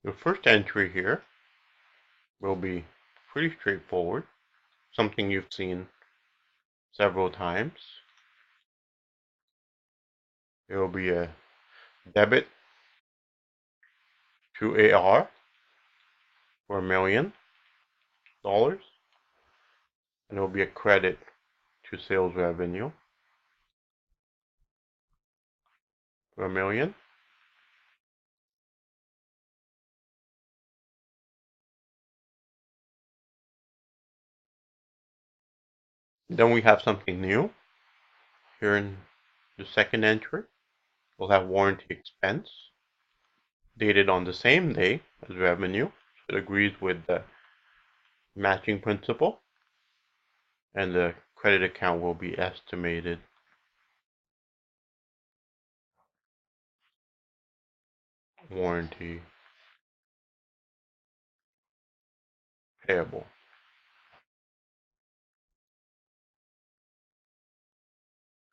The first entry here will be pretty straightforward, something you've seen several times. It will be a debit to AR for $1 million, and it will be a credit to sales revenue for $1 million. Then we have something new here in the second entry. We'll have warranty expense dated on the same day as revenue. It agrees with the matching principle, and the credit account will be estimated. Warranty payable.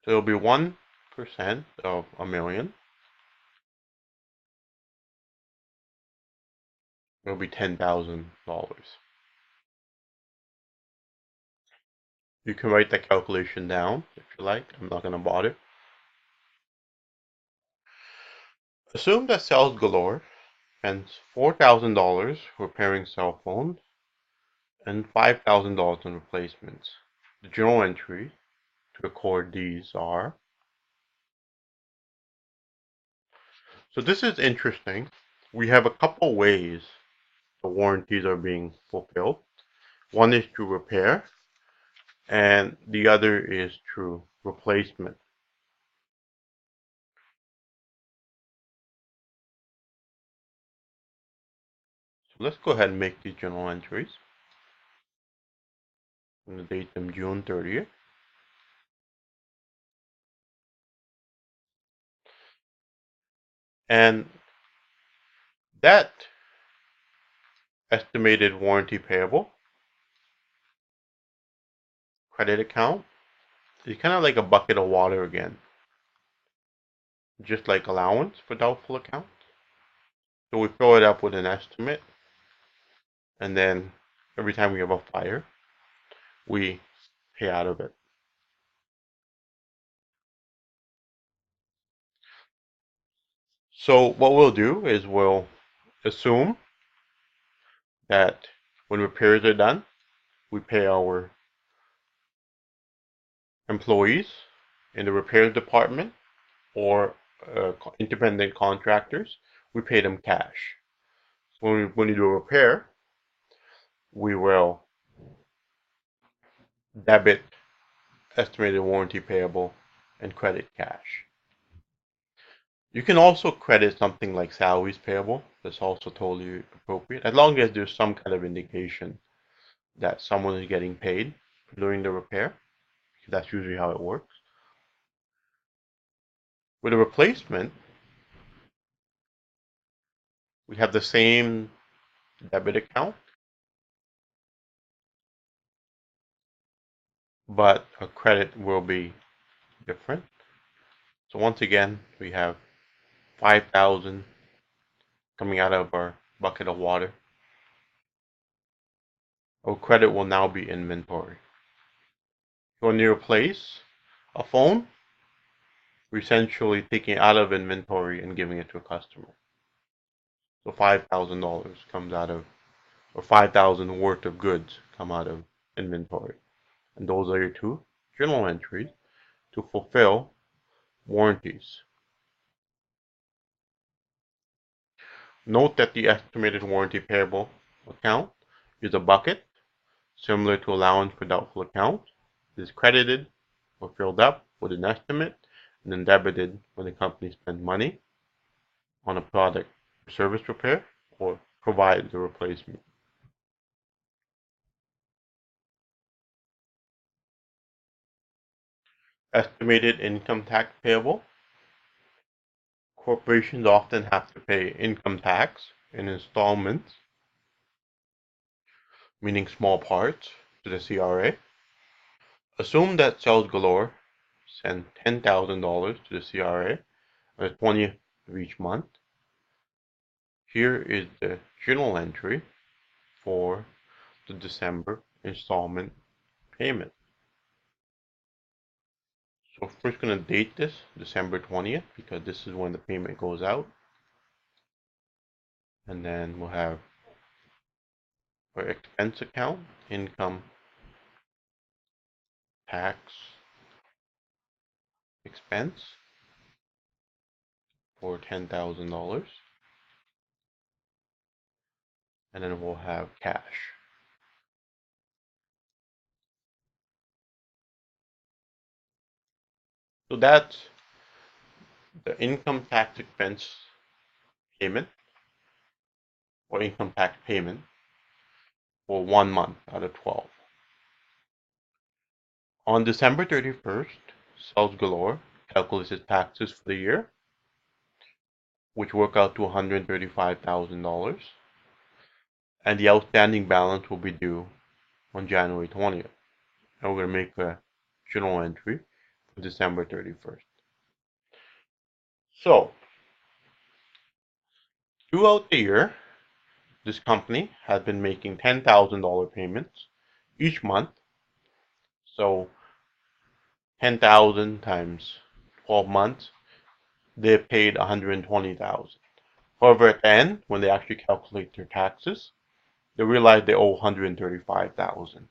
So it'll be 1% of $1 million. It'll be $10,000. You can write the calculation down if you like. I'm not going to bother. Assume that Sales Galore spends $4,000 repairing cell phones and $5,000 on replacements. The journal entry to record these are. So this is interesting. We have a couple ways the warranties are being fulfilled. One is through repair, and the other is through replacement. So let's go ahead and make these journal entries. I'm going to date them June 30th. And that estimated warranty payable credit account is kind of like a bucket of water again, just like allowance for doubtful accounts. So we fill it up with an estimate, and then every time we have a fire, we pay out of it. So what we'll do is we'll assume that when repairs are done, we pay our employees in the repairs department or independent contractors, we pay them cash. So when we do a repair, we will debit estimated warranty payable and credit cash. You can also credit something like salaries payable. That's also totally appropriate, as long as there's some kind of indication that someone is getting paid during the repair. That's usually how it works. With a replacement, we have the same debit account, but a credit will be different. So once again, we have 5,000 coming out of our bucket of water. Our credit will now be inventory. When you replace a phone, we're essentially taking it out of inventory and giving it to a customer. So $5,000 comes out of, or 5,000 worth of goods come out of inventory. And those are your two journal entries to fulfill warranties. Note that the estimated warranty payable account is a bucket similar to allowance for doubtful accounts. It is credited or filled up with an estimate and then debited when the company spends money on a product or service repair or provides a replacement. Estimated income tax payable. Corporations often have to pay income tax in installments, meaning small parts, to the CRA. Assume that Sales Galore send $10,000 to the CRA on the 20th of each month. Here is the journal entry for the December installment payment. So first going to date this December 20th because this is when the payment goes out. And then we'll have our expense account, income tax expense for $10,000. And then we'll have cash. So that's the income tax expense payment or income tax payment for 1 month out of 12. On December 31st, Sales Galore calculates its taxes for the year, which work out to $135,000, and the outstanding balance will be due on January 20th. And we're going to make a journal entry for December 31st. So, throughout the year, this company had been making $10,000 payments each month. So 10,000 times 12 months, they paid 120,000. However, at the end, when they actually calculate their taxes, they realize they owe 135,000.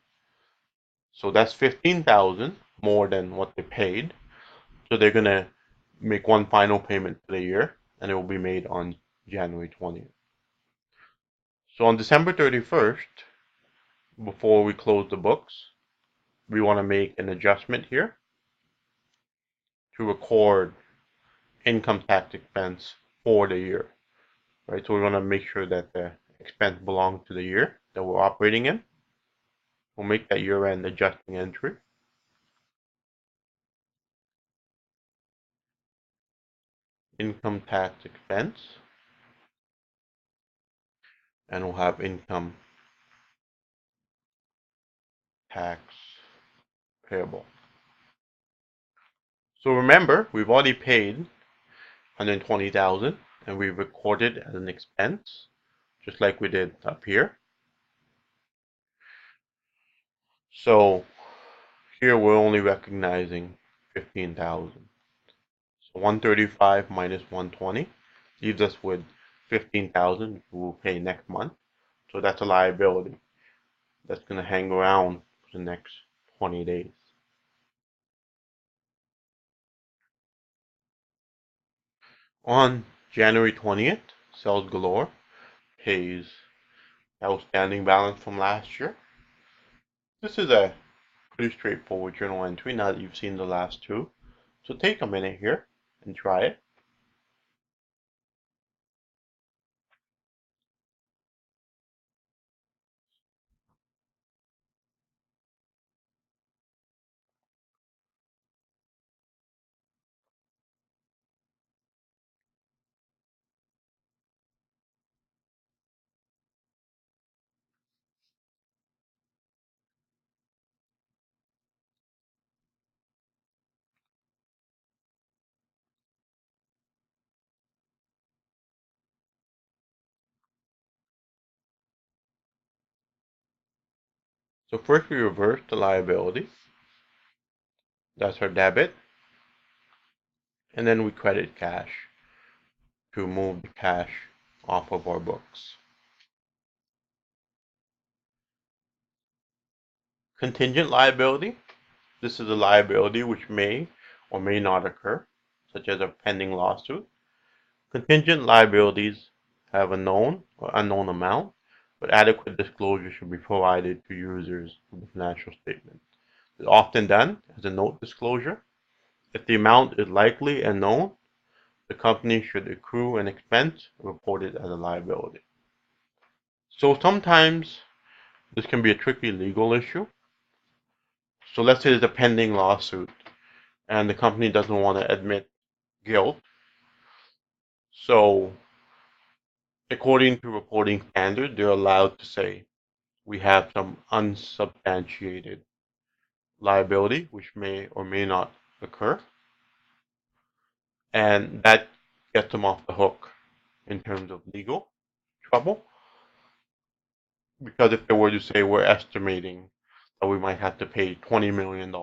So that's 15,000 more than what they paid. So they're gonna make one final payment for the year, and it will be made on January 20th. So on December 31st, before we close the books, we want to make an adjustment here to record income tax expense for the year, right? So we want to make sure that the expense belongs to the year that we're operating in. We'll make that year-end adjusting entry. Income tax expense, and we'll have income tax payable. So remember, we've already paid 120,000 and we recorded as an expense, just like we did up here. So here we're only recognizing 15,000. So 135 minus 120 leaves us with 15,000 we'll pay next month. So that's a liability that's going to hang around for the next 20 days. On January 20th, Sales Galore pays outstanding balance from last year. This is a pretty straightforward journal entry now that you've seen the last two. So take a minute here and try it. So first we reverse the liability. That's our debit. And then we credit cash to move the cash off of our books. Contingent liability. This is a liability which may or may not occur, such as a pending lawsuit. Contingent liabilities have a known or unknown amount, but adequate disclosure should be provided to users of the financial statement. It's often done as a note disclosure. If the amount is likely and known, the company should accrue an expense and report it as a liability. So sometimes this can be a tricky legal issue. So let's say there's a pending lawsuit and the company doesn't want to admit guilt. So according to reporting standards, they're allowed to say we have some unsubstantiated liability which may or may not occur, and that gets them off the hook in terms of legal. trouble, because if they were to say we're estimating that we might have to pay $20 million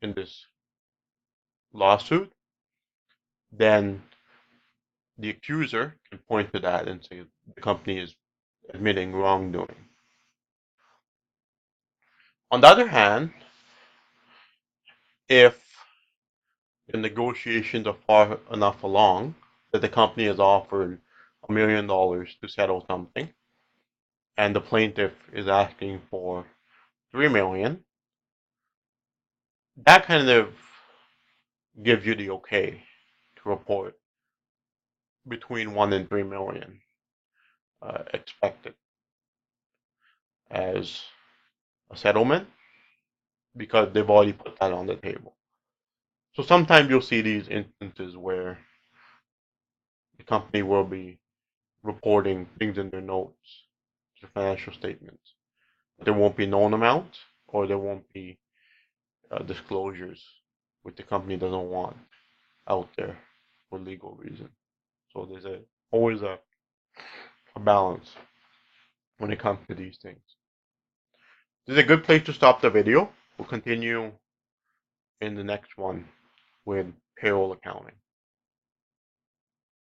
in this lawsuit, then the accuser can point to that and say the company is admitting wrongdoing. On the other hand, if the negotiations are far enough along that the company has offered $1 million to settle something, and the plaintiff is asking for 3 million, that kind of gives you the okay to report between 1 and 3 million expected as a settlement, because they've already put that on the table. So sometimes you'll see these instances where the company will be reporting things in their notes, their financial statements. There won't be known amounts, or there won't be disclosures which the company doesn't want out there for legal reasons. So there's always a balance when it comes to these things. This is a good place to stop the video. We'll continue in the next one with payroll accounting.